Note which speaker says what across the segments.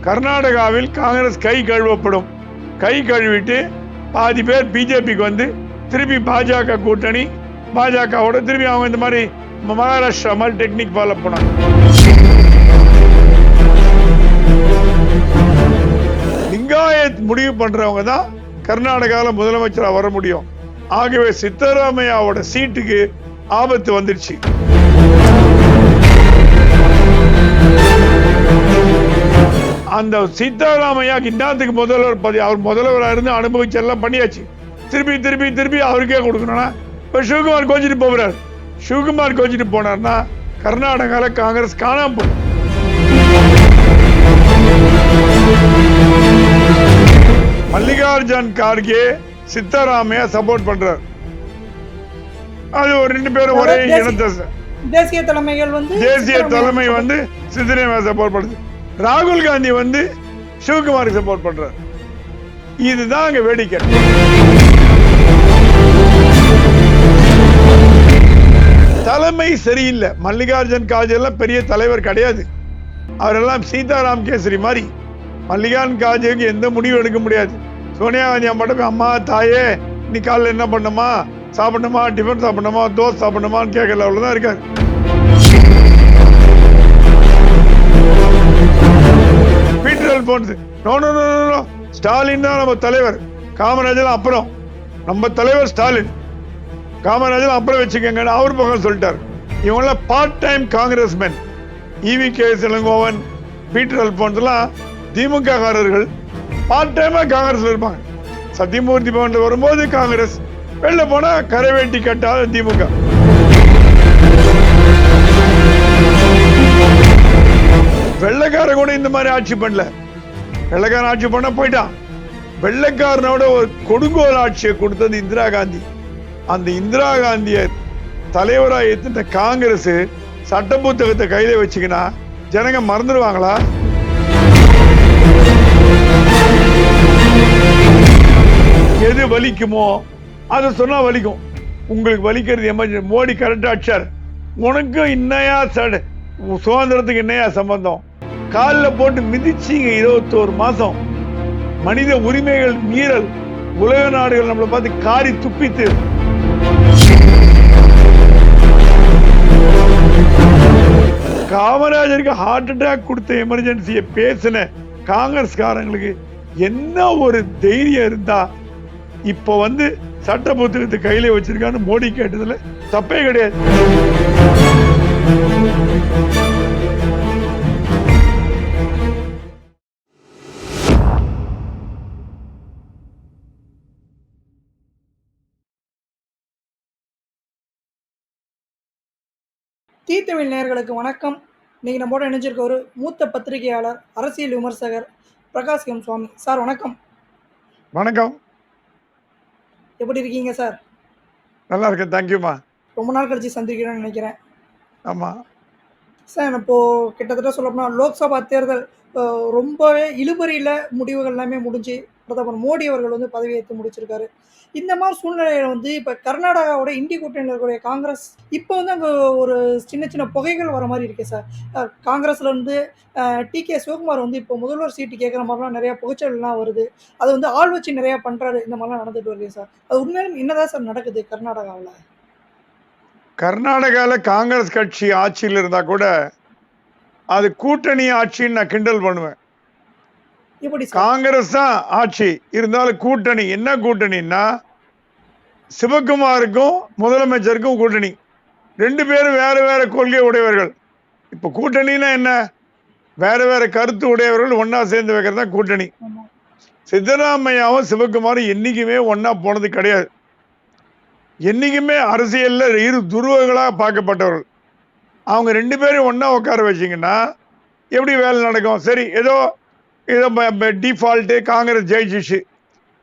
Speaker 1: கர்நாடகாவில் காங்கிரஸ் கை கழுவப்படும். கை கழுவிட்டு பாதி பேர் பிஜேபிக்கு வந்து திருப்பி பாஜக கூட்டணி, பாஜகவோட திருப்பி அவங்க இந்த மாதிரி மகாராஷ்டிரா மாதிரி டெக்னிக் ஃபாலோ பண்ணாங்க. லிங்காயத் முடிவு பண்றவங்க தான் கர்நாடகாவில் முதலமைச்சராக வர முடியும். ஆகவே சித்தராமையாவோட சீட்டுக்கு ஆபத்து வந்துடுச்சு. அந்த சித்தராமையா இன்னாத்துக்கு முதல்வர் அவர் முதல்வராக இருந்து அனுபவிச்சு எல்லாம் பண்ணியாச்சு. திருப்பி திருப்பி திருப்பி அவருக்கே கொடுக்கணும்னா இப்ப சிவகுமார் கோச்சிட்டு போகிறார். சிவகுமார் கோச்சிட்டு போனார்னா கர்நாடகால காங்கிரஸ் காணாம போகும். மல்லிகார்ஜுன் கார்கே சித்தராமையா சப்போர்ட் பண்றார். அது ஒரு 2 பேரும் ஒரே இனத்தை.
Speaker 2: தேசிய தலைமை வந்து சித்தராமையா சப்போர்ட் பண்ணுது. ராகுல் காந்தி வந்து சிவகுமாருக்கு சப்போர்ட் பண்றார். இதுதான் அங்க வேடிக்கை. தலைமை சரியில்லை. மல்லிகார்ஜுன் கார்கே எல்லாம் பெரிய தலைவர் கிடையாது. அவரெல்லாம் சீதாராம் கேசரி மாதிரி. மல்லிகார்ஜுன் கார்கேக்கு எந்த முடிவும் எடுக்க முடியாது. சோனியா காந்தி மட்டும் அம்மா தாயே நீ காலையில் என்ன பண்ணுமா, சாப்பிடணுமா, டிஃபன் சாப்பிடணுமா, தோசை சாப்பிடணுமான்னு கேட்கல, அவ்வளவுதான் இருக்காரு. ஸ்டாலின் தான் நம்ம தலைவர், காமராஜர் அப்புறம். நம்ம தலைவர் ஸ்டாலின், காமராஜர் அப்புறம் வச்சுக்கங்க அவர் பக்கம் சொல்லிட்டார். இவங்க part time Congressmen. EVK Elangovan, Peter Alphonse எல்லாம் திமுக காரர்கள் பார்ட் டைமா காங்கிரஸ்ல இருப்பாங்க. சத்தியமூர்த்தி பவன் வரும்போது காங்கிரஸ், வெளில போனா கரைவேட்டி கட்டாத திமுக. வெள்ளைக்கார கூட இந்த மாதிரி ஆட்சி பண்ணல. வெள்ளைக்காரன் ஆட்சி பண்ண போயிட்டான். வெள்ளைக்காரனோட ஒரு கொடுங்கோல் ஆட்சியை கொடுத்தது இந்திரா காந்தி. அந்த இந்திரா காந்திய தலைவராக ஏற்ற காங்கிரஸ் சட்ட புத்தகத்தை கையில வச்சுக்கினா ஜனங்க மறந்துடுவாங்களா? எது வலிக்குமோ அதை சொன்னா வலிக்கும். உங்களுக்கு வலிக்கிறது எமர்ஜென்சி. மோடி கரெக்டா அடிச்சார். உனக்கும் இன்னையா சுதந்திரத்துக்கு என்னையா சம்பந்தம்? காலில் போட்டு மிதிச்சிங்க 21 மாசம். மனித உரிமைகள் மீறல். உலக நாடுகள் நம்மளை பார்த்து காரி துப்பித்து. காமராஜருக்கு ஹார்ட் அட்டாக் கொடுத்த எமர்ஜென்சியை பேசின காங்கிரஸ்காரங்களுக்கு என்ன ஒரு தைரியம் இருந்தா இப்ப வந்து சட்ட புத்தகத்தை கையில வச்சிருக்கான்னு மோடி கேட்டதுல தப்பே கிடையாது. தீத்தமிழ் நேயர்களுக்கு வணக்கம். இன்னைக்கு நம்மோட இணைஞ்சிருக்க ஒரு மூத்த பத்திரிகையாளர், அரசியல் விமர்சகர் பிரகாஷ் எம் சுவாமி சார். வணக்கம்.
Speaker 1: வணக்கம்.
Speaker 2: எப்படி இருக்கீங்க சார்?
Speaker 1: நல்லா இருக்கேன், தேங்க்யூமா.
Speaker 2: ரொம்ப நாள் கழிச்சு சந்திக்கிறேன்னு நினைக்கிறேன்.
Speaker 1: ஆமா
Speaker 2: சார், இப்போ கிட்டத்தட்ட சொல்லப்போனால் லோக்சபா தேர்தல் ரொம்பவே இழுபறியில் முடிவுகள் எல்லாமே முடிஞ்சு பிரதமர் மோடி அவர்கள் வந்து பதவியேற்று முடிச்சிருக்காரு. இந்த மாதிரி சூழ்நிலையில் வந்து இப்போ கர்நாடகாவோட இந்தி கூட்டணியில் இருக்கக்கூடிய காங்கிரஸ் இப்போ வந்து அங்கே ஒரு சின்ன சின்ன புகைகள் வர மாதிரி இருக்கு சார். காங்கிரஸில் வந்து TK சிவகுமார் வந்து இப்போ முதல்வர் சீட்டு கேட்குற மாதிரிலாம் நிறையா புகைச்சல்லாம் வருது. அது வந்து ஆள் வச்சு நிறையா பண்ணுறாரு. இந்த மாதிரிலாம் நடந்துட்டு வருது சார். அது உண்மையிலும் என்னதான் சார் நடக்குது கர்நாடகாவில்?
Speaker 1: கர்நாடகாவில் காங்கிரஸ் கட்சி ஆட்சியில் இருந்தா கூட அது கூட்டணி ஆட்சின்னு நான் கிண்டல் பண்ணுவேன். காங்கிரஸ் தான் ஆட்சி இருந்தாலும் கூட்டணி. என்ன கூட்டணின்னா சிவகுமாருக்கும் முதலமைச்சருக்கும் கூட்டணி. 2 பேரும் வேற வேற கொள்கை உடையவர்கள். இப்ப கூட்டணின்னா என்ன? வேற வேற கருத்து உடையவர்கள் ஒன்னா சேர்ந்து வைக்கிறது தான் கூட்டணி. சித்தராமையாவும் சிவகுமாரும் என்னைக்குமே ஒன்னா போனது கிடையாது. என்னைக்குமே அரசியல்ல இரு துருவங்களா பார்க்கப்பட்டவர்கள். அவங்க 2 பேரும் ஒன்னா உட்கார வச்சிங்கன்னா எப்படி வேலை நடக்கும்? சரி, ஏதோ டிஃபால்ட்டு காங்கிரஸ் ஜெயிச்சிச்சு.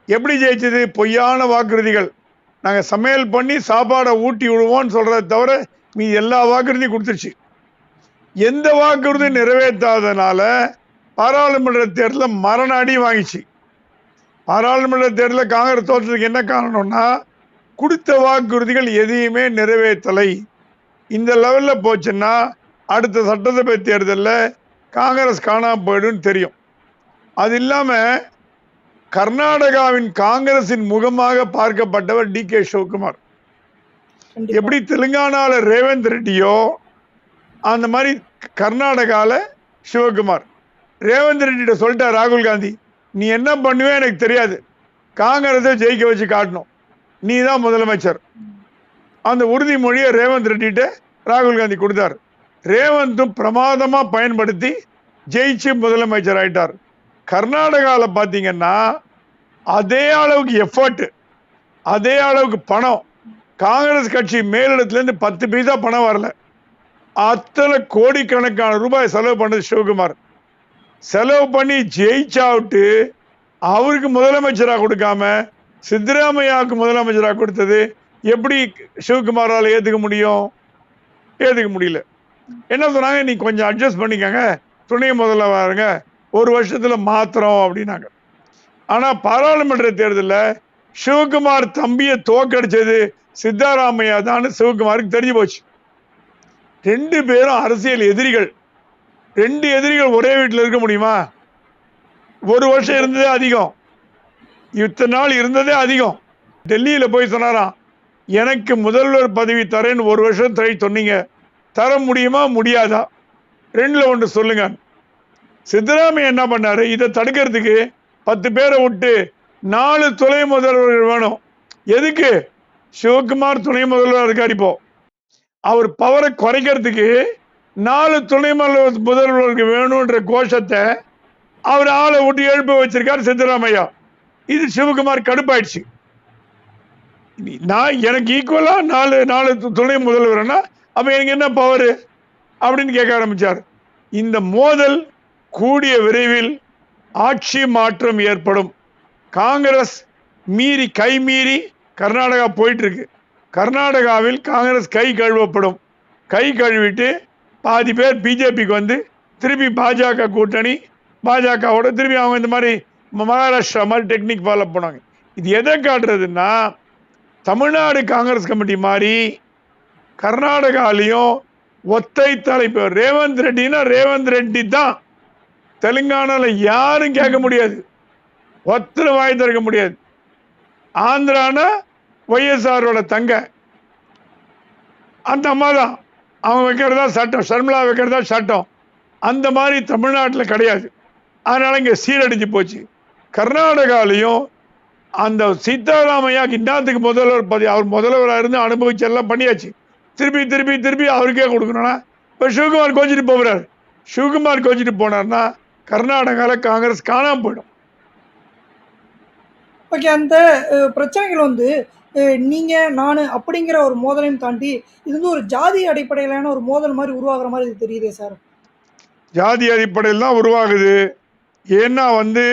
Speaker 1: எப்படி ஜெயிச்சது? பொய்யான வாக்குறுதிகள். நாங்கள் சமையல் பண்ணி சாப்பாடை ஊட்டி விடுவோம்னு சொல்றதை தவிர மீ எல்லா வாக்குறுதியும் கொடுத்துருச்சு. எந்த வாக்குறுதி நிறைவேற்றாதனால பாராளுமன்ற தேர்தலில் மரண அடி வாங்கிச்சு. பாராளுமன்ற தேர்தலில் காங்கிரஸ் தோற்றதுக்கு என்ன காரணம்னா கொடுத்த வாக்குறுதிகள் எதையுமே நிறைவேற்றலை. இந்த லெவலில் போச்சுன்னா அடுத்த சட்டசபை தேர்தலில் காங்கிரஸ் காணாம போயிடுன்னு தெரியும். அது இல்லாம கர்நாடகாவின் காங்கிரசின் முகமாக பார்க்கப்பட்டவர் டி.கே. சிவகுமார்.
Speaker 2: கண்டிப்பா.
Speaker 1: எப்படி தெலுங்கானால ரேவந்த் ரெட்டியோ அந்த மாதிரி கர்நாடகால சிவகுமார். ரேவந்த் ரெட்டிட்ட சொல்லிட்டார் ராகுல் காந்தி, நீ என்ன பண்ணுவே எனக்கு தெரியாது, காங்கிரஸை ஜெயிக்க வச்சு காட்டணும், நீ தான் முதலமைச்சர். அந்த உறுதிமொழியை ரேவந்த் ரெட்டிட்ட ராகுல் காந்தி கொடுத்தார். ரேவந்தும் பிரமாதமா பயன்படுத்தி ஜெயிச்சு முதலமைச்சர் ஆயிட்டார். கர்நாடகால பாத்தீங்கன்னா அதே அளவுக்கு எஃபர்ட், அதே அளவுக்கு பணம், காங்கிரஸ் கட்சி மேலிடத்துல இருந்து 10 பைசா பணம் வரல, அத்தனை கோடிக்கணக்கான ரூபாய் செலவு பண்ணது சிவகுமார். செலவு பண்ணி ஜெயிச்சாவிட்டு அவருக்கு முதலமைச்சராக கொடுக்காம சித்தராமையாவுக்கு முதலமைச்சராக கொடுத்தது எப்படி சிவகுமாரால் ஏத்துக்க முடியும்? ஏத்துக்க முடியல. என்ன சொன்னாங்க, நீ கொஞ்சம் அட்ஜஸ்ட் பண்ணிக்கங்க, துணை முதல்வருங்க, 1 வருஷத்துல மாத்திரம் அப்படின்னாங்க. ஆனா பாராளுமன்ற தேர்தலில் சிவகுமார் தம்பியை தோக்கடிச்சது சித்தராமையா தான் சிவகுமாருக்கு தெரிஞ்சு போச்சு. 2 பேரும் அரசியல் எதிரிகள். 2 எதிரிகள் ஒரே வீட்டில் இருக்க முடியுமா? 1 வருஷம் இருந்ததே அதிகம், இத்தனை நாள் இருந்ததே அதிகம். டெல்லியில போய் சொன்னாராம், எனக்கு முதல்வர் பதவி தரேன்னு 1 வருஷம் சொன்னீங்க, தர முடியுமா முடியாதா? 2ல 1 சொல்லுங்க. சித்தராமையா என்ன பண்ணாரு, இதை தடுக்கிறதுக்கு 10 பேரை விட்டு 4 துணை முதல்வர்கள் வேணும். எதுக்கு? சிவகுமார் துணை முதல்வர் இருக்கார். இப்போ அவர் பவரை குறைக்கிறதுக்கு 4 துணை முதல்வருக்கு வேணும்ன்ற கோஷத்தை அவர் ஆளை விட்டு எழுப்ப வச்சிருக்காரு சித்தராமையா. இது சிவகுமார் கடுப்பாயிடுச்சு. நான் எனக்கு ஈக்குவலா 4 துணை முதல்வர்னா அப்ப எனக்கு என்ன பவர் அப்படின்னு கேட்க ஆரம்பிச்சார். இந்த மோதல் கூடிய விரைவில் ஆட்சி மாற்றம் ஏற்படும். காங்கிரஸ் கை மீறி கர்நாடகா போயிட்டு இருக்கு. கர்நாடகாவில் காங்கிரஸ் கை கழுவப்படும். கை கழுவிட்டு பாதி பேர் பிஜேபிக்கு வந்து திருப்பி பாஜக கூட்டணி, பாஜகவோட திருப்பி அவங்க இந்த மாதிரி மகாராஷ்டிரா மாதிரி டெக்னிக் ஃபாலோ பண்ணாங்க. இது எதை காட்டுறதுன்னா, தமிழ்நாடு காங்கிரஸ் கமிட்டி மாதிரி கர்நாடகாலையும் ஒத்தை தலைப்பு ரேவந்த் ரெட்டினா ரேவந்த் ரெட்டி தான். தெலுங்கானால யாரும் கேட்க முடியாது, ஒத்தனை வாய் திறக்க முடியாது. ஆந்திரானா ஒய்எஸ்ஆரோட தங்க, அந்த அம்மா தான், அவங்க வைக்கிறதா சட்டம், ஷர்மிளா வைக்கிறதா சட்டம். அந்த மாதிரி தமிழ்நாட்டில் கிடையாது. அதனால இங்கே சீரடிஞ்சு போச்சு. கர்நாடகாலையும் அந்த சித்தராமையா இன்னாத்துக்கு முதல்வர் அவர் முதல்வராக இருந்து அனுபவிச்சு எல்லாம் பண்ணியாச்சு. திருப்பி திருப்பி திருப்பி அவருக்கே கொடுக்கணும்னா இப்போ சிவகுமார் கோச்சிட்டு போகிறார். சிவகுமார் கோச்சிட்டு போனார்னா கர்நாடகாவில் காங்கிரஸ் காணாம போயிடும்.
Speaker 2: ஓகே, அந்த பிரச்சனைகள் வந்து நீங்க நானு அப்படிங்கிற ஒரு மோதலையும் தாண்டி இது வந்து ஒரு ஜாதி அடிப்படையிலான ஒரு மோதல் மாதிரி உருவாகிற மாதிரி இது தெரியுதே சார்.
Speaker 1: ஜாதி அடிப்படையில் தான் உருவாகுது. ஏன்னா வந்து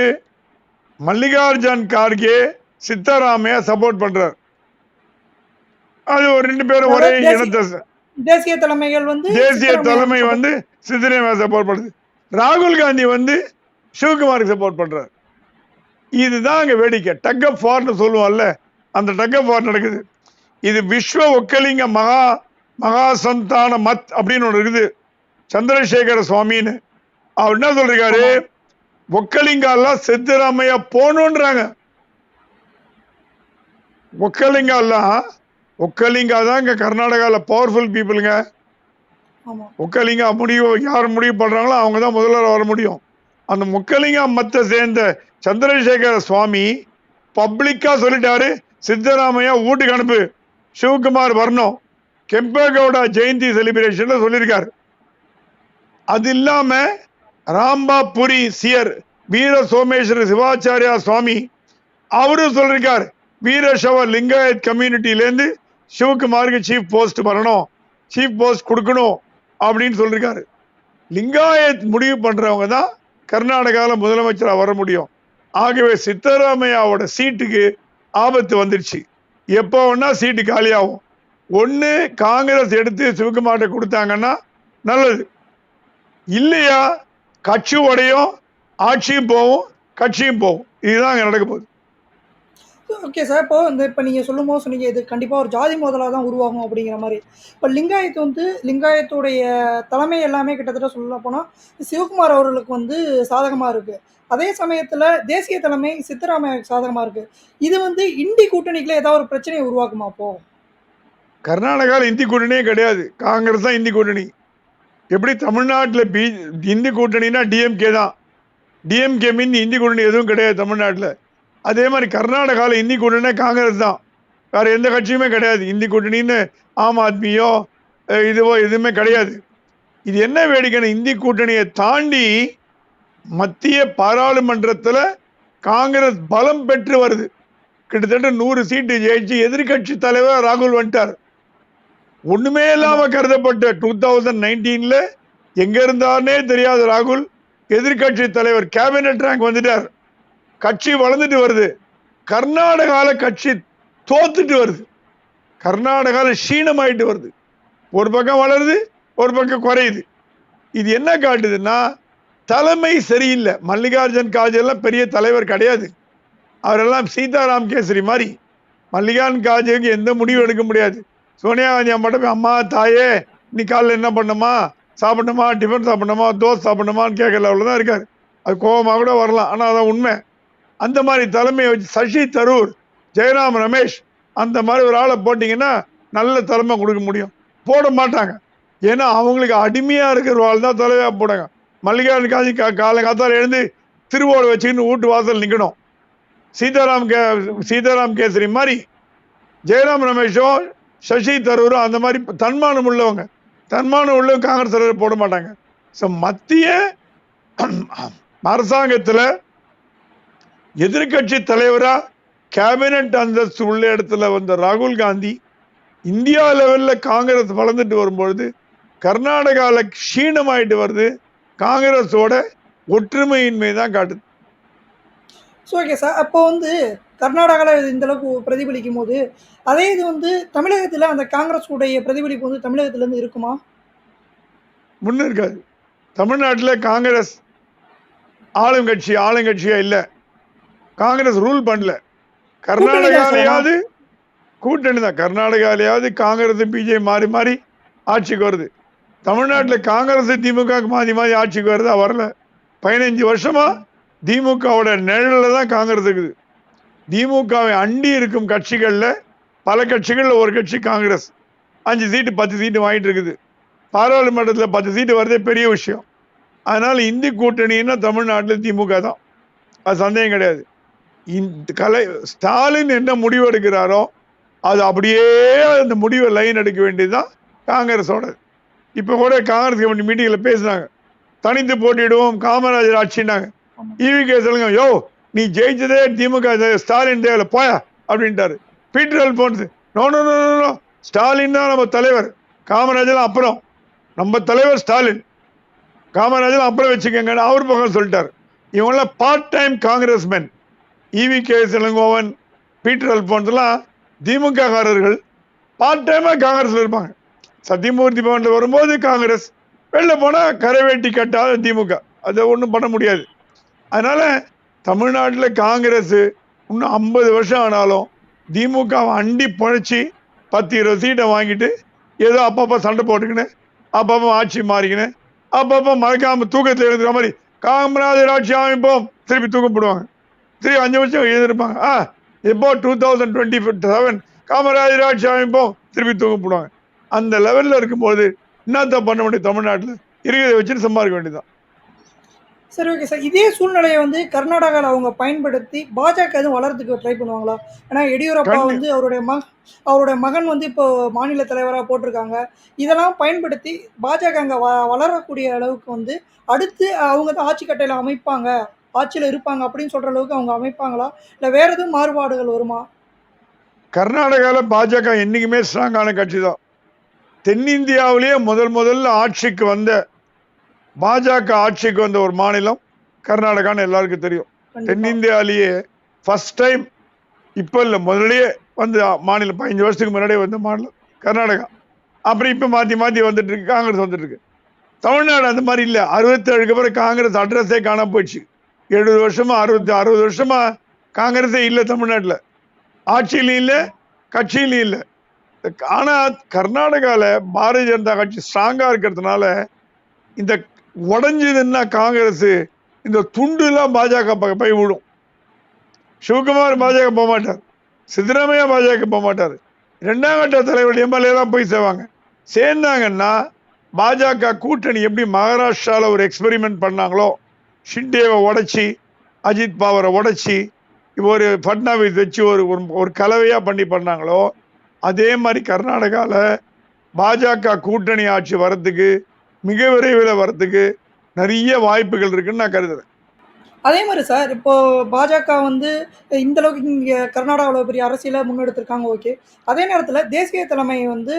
Speaker 1: மல்லிகார்ஜுன் கார்கே சித்தராமையா சப்போர்ட் பண்றார். அது ஒரு 2 பேரும் ஒரே இனத்தை,
Speaker 2: தேசிய தலைமைகள் வந்து
Speaker 1: தேசிய தலைமை வந்து சித்தராமையா சப்போர்ட் பண்ணுது. ராகுல் காந்தி வந்து சிவகுமாருக்கு சப்போர்ட் பண்றார். இதுதான் அங்க வேடிக்கை. டக் ஆஃப் வார்னு சொல்லுவோம்ல, அந்த டக் ஆஃப் வார் நடக்குது. இது விஸ்வ ஒக்கலிங்க மகா சந்தான மத் அப்படின்னு ஒன்று இருக்குது. சந்திரசேகர சுவாமின்னு அவர் என்ன சொல்றாரு, ஒக்கலிங்காலாம் சித்தராமையா போகணுன்றாங்க. ஒக்கலிங்கா தான் இங்க கர்நாடகாவில் பவர்ஃபுல் பீப்புளுங்க. ஒக்கலிங்கா யார் முடிவு பண்றாங்களோ அவங்க தான் முதல்வர் வர முடியும். அந்த முக்கலிங்கா மத்தை சேர்ந்த சந்திரசேகர சுவாமி பப்ளிக்கா சொல்லிட்டாரு, சித்தராமையா வீட்டுக்கு அனுப்பு, சிவகுமார் வரணும், கெம்பேகவுடா ஜெயந்தி செலிப்ரேஷன்ல சொல்லியிருக்காரு. அது இல்லாம ராம்பாபுரி சியர் வீர சோமேஸ்வர சிவாச்சாரியா சுவாமி அவரும் சொல்லிருக்கார், வீரசவ லிங்காயத் கம்யூனிட்டிலேருந்து சிவகுமாருக்கு சீஃப் போஸ்ட் வரணும், சீஃப் போஸ்ட் கொடுக்கணும் அப்படின்னு சொல்லிருக்காரு. லிங்காயத் முடிவு பண்றவங்க தான் கர்நாடகாவில் முதலமைச்சராக வர முடியும். ஆகவே சித்தராமையாவோட சீட்டுக்கு ஆபத்து வந்துடுச்சு. எப்போ வேணா சீட்டு காலியாகும். ஒன்று காங்கிரஸ் எடுத்து சிவகுமார்ட்ட கொடுத்தாங்கன்னா நல்லது, இல்லையா கட்சி உடையும், ஆட்சியும் போகும், கட்சியும் போகும். இதுதான் அங்கே நடக்க போகுது.
Speaker 2: Okay sir. இப்ப நீங்க சொல்லும்போது சொன்னீங்க, இது கண்டிப்பா ஒரு ஜாதி மோதலா தான் உருவாகும் அப்படிங்கிற மாரி. இப்ப லிங்காயத் வந்து லிங்காயத்துடைய தலைமை எல்லாமே கிட்டத்தட்ட சொல்லப்போனா, சிவகுமார் அவர்களுக்கு வந்து சாதகமா இருக்கு. அதே சமயத்துல தேசிய தலைமை சித்தராமையாவுக்கு சாதகமா இருக்கு. இது வந்து இண்டி கூட்டணிக்குள்ள ஏதாவது ஒரு பிரச்சனைய உருவாக்குமா அப்போ?
Speaker 1: கர்நாடகாவில் இந்தி கூட்டணியே கிடையாது. காங்கிரஸ் தான் இந்தி கூட்டணி. எப்படி தமிழ்நாட்டில் இந்தி கூட்டணினா டிஎம்கே தான். டிஎம்கே மீன் இந்தி கூட்டணி எதுவும் கிடையாது தமிழ்நாட்டில். அதே மாதிரி கர்நாடகாவில் இந்தி கூட்டணினா காங்கிரஸ் தான். வேற எந்த கட்சியுமே கிடையாது. இந்தி கூட்டணின்னு ஆம் ஆத்மியோ இதுவோ எதுவுமே கிடையாது. இது என்ன வேடிக்கைன்னு இந்தி கூட்டணியை தாண்டி மத்திய பாராளுமன்றத்தில் காங்கிரஸ் பலம் பெற்று வருது. கிட்டத்தட்ட 100 சீட்டு ஜெயிச்சு எதிர்கட்சி தலைவர் ராகுல் வந்துட்டார். ஒண்ணுமே இல்லாம கருதப்பட்ட 2019ல எங்க இருந்தார்னே தெரியாத ராகுல் எதிர்கட்சி தலைவர், கேபினட் ரேங்க் வந்துட்டார். கட்சி வளர்ந்துட்டு வருது. கர்நாடகால கட்சி தோத்துட்டு வருது. கர்நாடகால க்ஷீணமாயிட்டு வருது. ஒரு பக்கம் வளருது, ஒரு பக்கம் குறையுது. இது என்ன காட்டுதுன்னா தலைமை சரியில்லை. மல்லிகார்ஜுன் கார்கே எல்லாம் பெரிய தலைவர் கிடையாது. அவரெல்லாம் சீதாராம் கேசரி மாதிரி. மல்லிகார்ஜுன் கார்கேக்கு எந்த முடிவும் எடுக்க முடியாது. சோனியா காந்தி அம்மாட்ட போய் அம்மா தாயே நீ காலையில் என்ன பண்ணணுமா, சாப்பிடணுமா, டிஃபன் சாப்பிடணுமா, தோசை சாப்பிடணுமான்னு கேட்கற லெவலில் தான் இருக்காரு. அது கோபமாக கூட வரலாம், ஆனால் அதான் உண்மை. அந்த மாதிரி தலைமையை வச்சு சசி தரூர், ஜெயராம் ரமேஷ் அந்த மாதிரி ஒரு ஆளை போட்டிங்கன்னா நல்ல தலைமை கொடுக்க முடியும். போட மாட்டாங்க. ஏன்னா அவங்களுக்கு அடிமையாக இருக்கிற ஆள் தான் தலைவராக போடுங்க. மல்லிகார்ஜுன் காந்தி காத்தால் எழுந்து திருவோடு வச்சுக்கின்னு வீட்டு வாசல் நிற்கணும். சீதாராம் கேசரி மாதிரி ஜெயராம் ரமேஷோ சசி தரூரும் அந்த மாதிரி தன்மானம் உள்ளவங்க காங்கிரஸ் தலைவர் போட மாட்டாங்க. ஸோ மத்திய அரசாங்கத்தில் எதிர்கட்சி தலைவரா கேபினட் அந்தஸ்து உள்ள இடத்துல வந்த ராகுல் காந்தி இந்தியா லெவலில் காங்கிரஸ் வளர்ந்துட்டு வரும்பொழுது கர்நாடகாவில் க்ஷீணமாயிட்டு வருது. காங்கிரஸோட ஒற்றுமையின்மை தான் காட்டுது.
Speaker 2: Okay sir. அப்போ வந்து கர்நாடகாவில் இந்த அளவுக்கு பிரதிபலிக்கும் போது, அதே இது வந்து தமிழகத்தில் அந்த காங்கிரஸ் உடைய பிரதிபலிப்பு வந்து தமிழகத்திலேருந்து இருக்குமா?
Speaker 1: முன்ன இருக்காது. தமிழ்நாட்டில் காங்கிரஸ் ஆளுங்கட்சியா இல்லை. காங்கிரஸ் ரூல் பண்ணல. கர்நாடகாலையாவது கூட்டணி தான். கர்நாடகாலையாவது காங்கிரஸ் பிஜேபி மாறி மாறி ஆட்சிக்கு வருது. தமிழ்நாட்டில் காங்கிரஸ் திமுக மாறி மாறி ஆட்சிக்கு வருதா? வரல. 15 வருஷமா திமுகவோட நிழலில் தான் காங்கிரஸ் இருக்குது. திமுகவை அண்டி இருக்கும் கட்சிகளில் பல கட்சிகளில் ஒரு கட்சி காங்கிரஸ் 5 சீட்டு 10 சீட்டு வாங்கிட்டு இருக்குது. பாராளுமன்றத்தில் 10 சீட்டு வரதே பெரிய விஷயம். அதனால இந்தி கூட்டணின்னா தமிழ்நாட்டில் திமுக தான். அது சந்தேகம் கிடையாது. ஸ்டாலின் என்ன முடிவு எடுக்கிறாரோ அது அப்படியே அந்த முடிவை லைன் எடுக்க வேண்டியதுதான் காங்கிரஸோட. இப்போ கூட காங்கிரஸ் கமிட்டி மீட்டிங்கில் பேசினாங்க, தனித்து போட்டியிடுவோம் காமராஜர் ஆட்சினாங்க. ஈவிகே சொல்லுங்க, யோ நீ ஜெயிச்சதே திமுக, ஸ்டாலின் தேவையில்ல போயா அப்படின்ட்டாரு. Peter Alphonse no no no no, Stalin தான் நம்ம தலைவர், காமராஜர் அப்புறம், நம்ம தலைவர் ஸ்டாலின், காமராஜர் அப்புறம் வச்சுக்கோங்க அவர் பக்கம் சொல்லிட்டார். இவங்களாம் part time Congressmen. EVK Elangovan, Peter அல்போன்ஸ்லாம் திமுக காரர்கள், பார்ட் டைமா காங்கிரஸ்ல இருப்பாங்க. சத்தியமூர்த்தி பவன்ல வரும்போது காங்கிரஸ், வெளில போனா கரைவேட்டி கட்டாத திமுக. அதை ஒன்றும் பண்ண முடியாது. அதனால தமிழ்நாட்டில் காங்கிரஸ் இன்னும் 50 வருஷம் ஆனாலும் திமுக அண்டி பழச்சி 10-20 சீட்டை வாங்கிட்டு ஏதோ அப்பப்போ சண்டை போட்டுக்கின்னு அப்பப்போ ஆட்சி மாறிக்கின்னு அப்பப்போ மறக்காம தூக்கத்தில் எழுதுற மாதிரி காமராஜர் ஆட்சி அமைப்போம் திருப்பி தூக்கம் போடுவாங்க. திருப்பி 5 வருஷம் எழுதிருப்பாங்க. எப்போ 2027 காமராஜர் ஆட்சி அமைப்போம் திருப்பி தூக்கம் போடுவாங்க. அந்த லெவலில் இருக்கும்போது என்னத்தான் பண்ண முடியும்? தமிழ்நாட்டில் இருக்கிறத வச்சுட்டு சம்பாதிக்க வேண்டியதுதான்.
Speaker 2: சரி, ஓகே சார். இதே சூழ்நிலையை வந்து கர்நாடகாவில் அவங்க பயன்படுத்தி பாஜக எதுவும் வளர்றதுக்கு ட்ரை பண்ணுவாங்களா? ஏன்னா எடியூரப்பா வந்து அவருடைய மகன் வந்து இப்போ மாநில தலைவராக போட்டிருக்காங்க. இதெல்லாம் பயன்படுத்தி பாஜக அங்கே வளரக்கூடிய அளவுக்கு வந்து அடுத்து அவங்க தான் ஆட்சி கட்டையில் அமைப்பாங்க, ஆட்சியில் இருப்பாங்க அப்படின்னு சொல்கிற அளவுக்கு அவங்க அமைப்பாங்களா? இல்லை வேறு எதுவும் மாறுபாடுகள் வருமா?
Speaker 1: கர்நாடகாவில் பாஜக என்றைக்குமே ஸ்ட்ராங்கான கட்சி தான். தென்னிந்தியாவிலேயே முதல்ல ஆட்சிக்கு வந்த பாஜக ஆட்சிக்கு வந்த ஒரு மாநிலம் கர்நாடகான்னு எல்லாருக்கும் தெரியும். தென்னிந்தியாவிலேயே ஃபர்ஸ்ட் டைம், இப்போ இல்லை முதல்லயே வந்து மாநிலம் 15 வருஷத்துக்கு முன்னாடியே வந்த மாநிலம் கர்நாடகா. அப்புறம் இப்போ மாற்றி வந்துட்டு இருக்கு, காங்கிரஸ் வந்துட்டு இருக்கு. தமிழ்நாடு அந்த மாதிரி இல்லை. 67க்கு அப்புறம் காங்கிரஸ் அட்ரஸே காணாம போயிடுச்சு. 70 வருஷமா 60 வருஷமா காங்கிரஸே இல்லை தமிழ்நாட்டில். ஆட்சியிலும் இல்லை, கட்சியிலும் இல்லை. ஆனா கர்நாடகால பாரதிய ஜனதா கட்சி ஸ்ட்ராங்கா இருக்கிறதுனால இந்த உடஞ்சதுன்னா காங்கிரஸ் இந்த துண்டு எல்லாம் பாஜக போய் விடும். சிவகுமார் பாஜக போக மாட்டார், சித்தராமையா பாஜக போக மாட்டார், இரண்டாம் கட்ட தலைவர் எம்எல்ஏ தான் போய் சேவாங்க. சேர்ந்தாங்கன்னா பாஜக கூட்டணி எப்படி மகாராஷ்டிரால ஒரு எக்ஸ்பெரிமெண்ட் பண்ணாங்களோ, ஷிண்டேவை உடைச்சி அஜித் பவாரை உடைச்சி ஒரு பட்னாவிஸ் வச்சு ஒரு கலவையா பண்ணாங்களோ, அதே மாதிரி கர்நாடகால பாஜக கூட்டணி ஆட்சி வரத்துக்கு மிக விரைவில் வரத்துக்கு நிறைய வாய்ப்புகள் இருக்குன்னு நான் கருதுறேன்.
Speaker 2: அதே மாதிரி சார், இப்போ பாஜக வந்து இந்த அளவுக்கு இங்கே கர்நாடகாவில் பெரிய அரசியலை முன்னெடுத்திருக்காங்க, ஓகே. அதே நேரத்தில் தேசிய தலைமை வந்து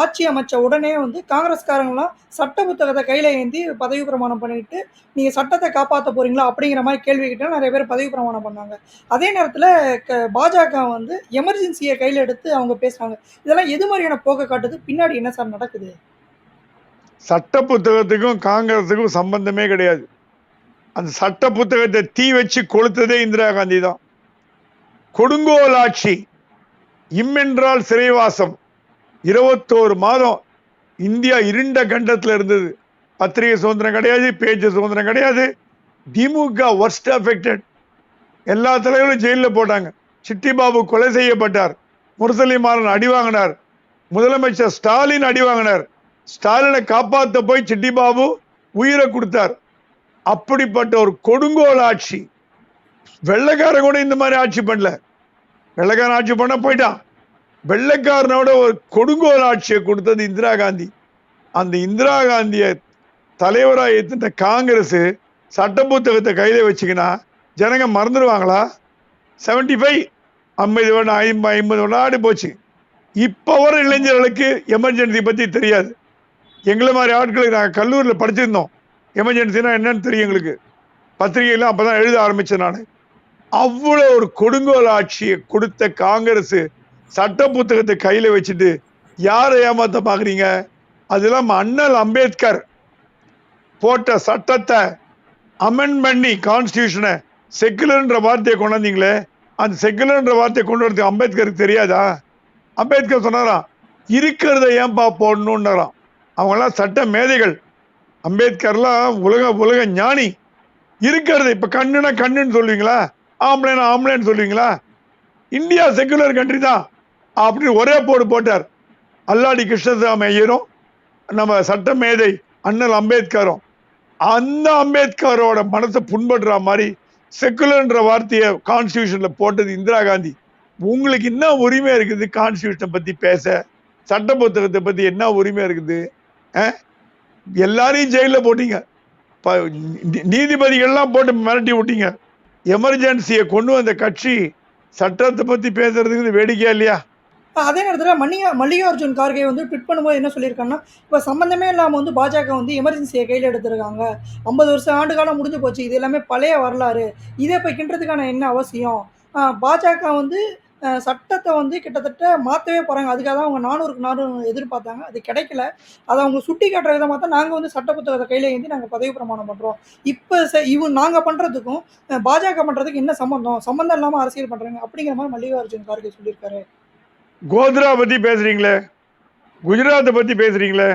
Speaker 2: ஆட்சி அமைச்ச உடனே வந்து காங்கிரஸ்காரங்களாம் சட்ட புத்தகத்தை கையில் ஏந்தி பதவி பிரமாணம் பண்ணிட்டு நீங்கள் சட்டத்தை காப்பாற்ற போறீங்களா அப்படிங்கிற மாதிரி கேள்வி கிட்ட நிறைய பேர் பதவி பிரமாணம் பண்ணாங்க. அதே நேரத்தில் பாஜக வந்து எமர்ஜென்சியை கையில் எடுத்து அவங்க பேசுகிறாங்க. இதெல்லாம் எது மாதிரியான போக்கை காட்டுது? பின்னாடி என்ன சார் நடக்குது?
Speaker 1: சட்ட புத்தகத்துக்கும் காங்கிரஸுக்கும் சம்பந்தமே கிடையாது. அந்த சட்ட புத்தகத்தை தீ வச்சு கொளுத்ததே இந்திரா காந்தி தான். கொடுங்கோல் ஆட்சி, இம்மென்றால் சிறைவாசம், 21 மாதம் இந்தியா இருண்ட கண்டத்தில் இருந்தது. பத்திரிகை சுதந்திரம் கிடையாது, பேச்சு சுதந்திரம் கிடையாது. திமுக worst affected. எல்லா தலைவர்களும் ஜெயிலில் போட்டாங்க. சிட்டி பாபு கொலை செய்யப்பட்டார், முரசொலி மாறன் அடி வாங்கினார், முதலமைச்சர் ஸ்டாலின் அடி வாங்கினார். ஸ்டாலினை காப்பாற்ற போய் சிட்டி பாபு உயிரை கொடுத்தார். அப்படிப்பட்ட ஒரு கொடுங்கோல் ஆட்சி. வெள்ளைக்காரன் கூட இந்த மாதிரி ஆட்சி பண்ணல. வெள்ளைக்காரன் ஆட்சி பண்ண போயிட்டான். வெள்ளைக்காரனோட ஒரு கொடுங்கோல் ஆட்சியை கொடுத்தது இந்திரா காந்தி. அந்த இந்திரா காந்திய தலைவராக ஏத்துட்ட காங்கிரஸ் சட்ட புத்தகத்தை கையில வச்சுக்கினா ஜனங்க மறந்துடுவாங்களா? 75 50 வருடம் 50 வருடம் ஆடி போச்சு. இப்ப வர இளைஞர்களுக்கு எமர்ஜென்சி பத்தி தெரியாது. எங்களை மாதிரி ஆட்களுக்கு நாங்கள் கல்லூரியில் படிச்சிருந்தோம். எமர்ஜென்சினா என்னன்னு தெரியும் எங்களுக்கு. பத்திரிகைலாம் அப்பதான் எழுத ஆரம்பிச்சேன் நான். அவ்வளோ ஒரு கொடுங்கோல் ஆட்சியை கொடுத்த காங்கிரஸ் சட்ட புத்தகத்தை கையில வச்சுட்டு யாரை ஏமாத்த பாக்குறீங்க? அதெல்லாம் அண்ணல் அம்பேத்கர் போட்ட சட்டத்தை அமெண்ட் பண்ணி கான்ஸ்டியூஷனை செக்குலர்ன்ற வார்த்தையை கொண்டாந்தீங்களே, அந்த செக்குலர்ன்ற வார்த்தையை கொண்டு வரதுக்கு அம்பேத்கருக்கு தெரியாதா? அம்பேத்கர் சொன்னாராம், இருக்கிறத ஏன்பா போடணும்னாராம். அவங்கெல்லாம் சட்ட மேதைகள். அம்பேத்கர்லாம் உலக ஞானி. இருக்கிறது இப்ப கண்ணுனா கண்ணுன்னு சொல்லுவீங்களா? ஆம்பளைனா ஆம்பளைன்னு சொல்லுவீங்களா? இந்தியா செக்குலர் கண்ட்ரி தான் அப்படின்னு ஒரே போட்டார். அல்லாடி கிருஷ்ணசாமி ஐயரும் நம்ம சட்ட மேதை அண்ணல் அம்பேத்கரும். அந்த அம்பேத்கரோட மனசை புண்படுற மாதிரி செக்குலர்ன்ற வார்த்தையை கான்ஸ்டியூஷன்ல போட்டது இந்திரா காந்தி. உங்களுக்கு என்ன உரிமை இருக்குது கான்ஸ்டியூஷனை பத்தி பேச? சட்ட புத்தகத்தை பத்தி என்ன உரிமை இருக்குது? எல்லாரையும் ஜெயில போட்டீங்க, நீதிபதிகள்லாம் போட்டு மிரட்டி விட்டீங்க. எமர்ஜென்சியை கொண்டு வந்த கட்சி சட்டத்தை பத்தி பேசுறதுக்கு வேடிக்கையா இல்லையா?
Speaker 2: அதே நேரத்தில் மல்லிகார்ஜுன் கார்கே வந்து ட்விட் பண்ணும்போது என்ன சொல்லியிருக்காங்கன்னா, இப்போ சம்மந்தமே இல்லாமல் வந்து பாஜக வந்து எமர்ஜென்சியை கையில் எடுத்திருக்காங்க. 50 வருஷம் ஆண்டு காலம் முடிஞ்சு போச்சு, இது எல்லாமே பழைய வரலாறு, இதை இப்போ கிண்டுறதுக்கான என்ன அவசியம்? பாஜக வந்து சட்டத்தை வந்து கிட்டத்தட்ட மாற்றவே போகிறாங்க. அதுக்காக தான் அவங்க 400க்கு 400 எதிர்பார்த்தாங்க, அது கிடைக்கல. அதை அவங்க சுட்டி காட்டுற விதமாக தான் நாங்கள் வந்து சட்ட புத்தகத்தை கையில் ஏந்தி நாங்கள் பதவி பிரமாணம் பண்ணுறோம். இப்போ நாங்கள் பண்ணுறதுக்கும் பாஜக பண்ணுறதுக்கு என்ன சம்மந்தம் இல்லாமல் அரசியல் பண்ணுறாங்க அப்படிங்கிற மாதிரி மல்லிகார்ஜுன் கார்கே சொல்லியிருக்காரு.
Speaker 1: கோத்ரா பத்தி பேசுறீங்களே, குஜராத்தை பத்தி பேசுறீங்களே,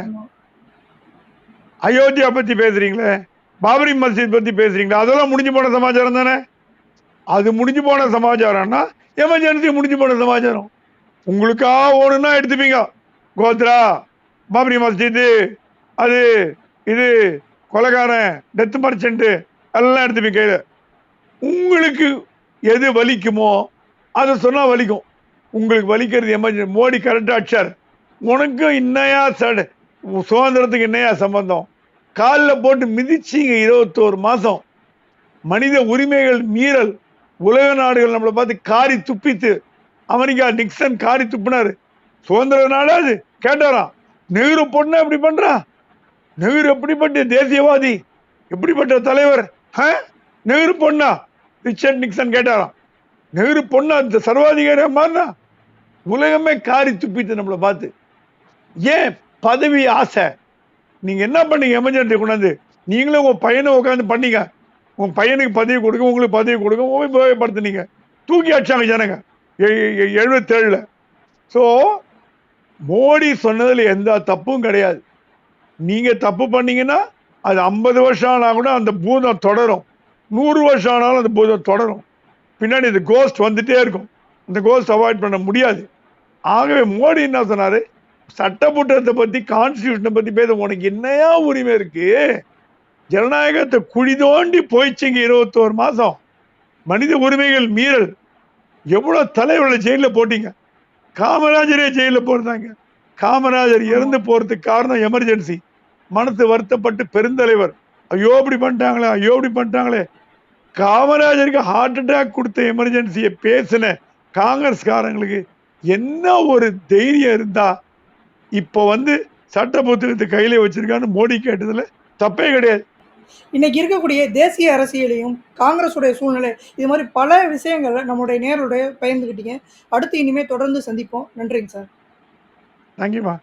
Speaker 1: அயோத்தியா பத்தி பேசுறீங்களே, பாபரி மஸ்ஜித் பத்தி பேசுறீங்களே, அதெல்லாம் முடிஞ்சு போன சமாச்சாரம் தானே. அது முடிஞ்சு போன சமாச்சாரம்னா எமர்ஜென்சி முடிஞ்சு போன சமாச்சாரம். உங்களுக்கா ஓணுன்னா எடுத்துப்பீங்க. கோத்ரா, பாபரி மஸ்ஜித், அது இது கொலைகாரன், டெத் மர்ச்சன்ட் எல்லாம் எடுத்துப்பீங்க கையில. உங்களுக்கு எது வலிக்குமோ அதை சொன்னா வலிக்கும். உங்களுக்கு வலிக்கிறது எமர்ஜென்சி. மோடி கரெக்டா அடிச்சார். உனக்கும் இன்னையா சுதந்திரத்துக்கு என்னையா சம்பந்தம்? காலில் போட்டு மிதிச்சிங்க 21 மாசம். மனித உரிமைகள் மீறல். உலக நாடுகள் நம்மளை பார்த்து காரி துப்பித்து, அமெரிக்கா நிக்சன் காரி துப்பினாரு. சுதந்திர நாடு அது கேட்டாராம். நெஹ்ரு பொண்ணு எப்படி பண்றா? நெஹ்ரு எப்படிப்பட்ட தேசியவாதி, எப்படிப்பட்ட தலைவர்? நெஹ்ரு பொண்ணா? ரிச்சர்ட் நிக்சன் கேட்டாராம். நெஹ்ரு பொண்ணா சர்வாதிகாரியா மாறினா? உலகமே காரி துப்பித்து நம்மளை பார்த்து. ஏன்? பதவி ஆசை. நீங்க என்ன பண்ணீங்க? எமர்ஜென்சி கொண்டாந்து நீங்களும் உங்க பையனை உட்காந்து பண்ணீங்க. உங்க பையனுக்கு பதவி கொடுக்க, உங்களுக்கு பதவி கொடுக்க உபயோகப்படுத்தினீங்க. தூக்கி அடிச்சாங்க ஜனங்க. 77ல. ஸோ மோடி சொன்னதுல எந்த தப்பும் கிடையாது. நீங்க தப்பு பண்ணீங்கன்னா அது 50 வருஷம் ஆனா கூட அந்த பூதம் தொடரும். 100 வருஷம் ஆனாலும் அந்த பூதம் தொடரும். பின்னாடி இந்த கோஸ்ட் வந்துட்டே இருக்கும். அந்த கோஸ்ட் அவாய்ட் பண்ண முடியாது. ஆகவே மோடி என்ன சொன்னாரு, சட்டப்புட்டத்தை பத்தி கான்ஸ்டிடியூஷனை பத்தி பேச உனக்கு என்னையா உரிமை இருக்கு? ஜனநாயகத்தை குழி தோண்டி போயிடுச்சுங்க 21 மாசம். மனித உரிமைகள் மீறல். எவ்வளவு தலைவர்களை ஜெயில போட்டீங்க. காமராஜரே ஜெயில போட்டாங்க. காமராஜர் இறந்து போறதுக்கு காரணம் எமர்ஜென்சி. மனசு வருத்தப்பட்டு பெருந்தலைவர். ஐயோ இப்படி பண்ணிட்டாங்களே, ஐயோ இப்படி பண்ணிட்டாங்களே. காமராஜருக்கு ஹார்ட் அட்டாக் கொடுத்த எமர்ஜென்சியை பேசின காங்கிரஸ்காரங்களுக்கு என்ன ஒரு தைரியம் இருந்தா இப்ப சட்ட புத்தகத்தை கையில வச்சிருக்கான்னு மோடி கேட்டதுல தப்பே கிடையாது.
Speaker 2: இன்னைக்கு இருக்கக்கூடிய தேசிய அரசியலையும் காங்கிரஸுடைய சூழ்நிலை இது மாதிரி பல விஷயங்களை நம்முடைய நேருடைய பகிர்ந்துக்கிட்டீங்க. அடுத்து இனிமே தொடர்ந்து சந்திப்போம். நன்றிங்க சார்.
Speaker 1: தேங்க்யூமா.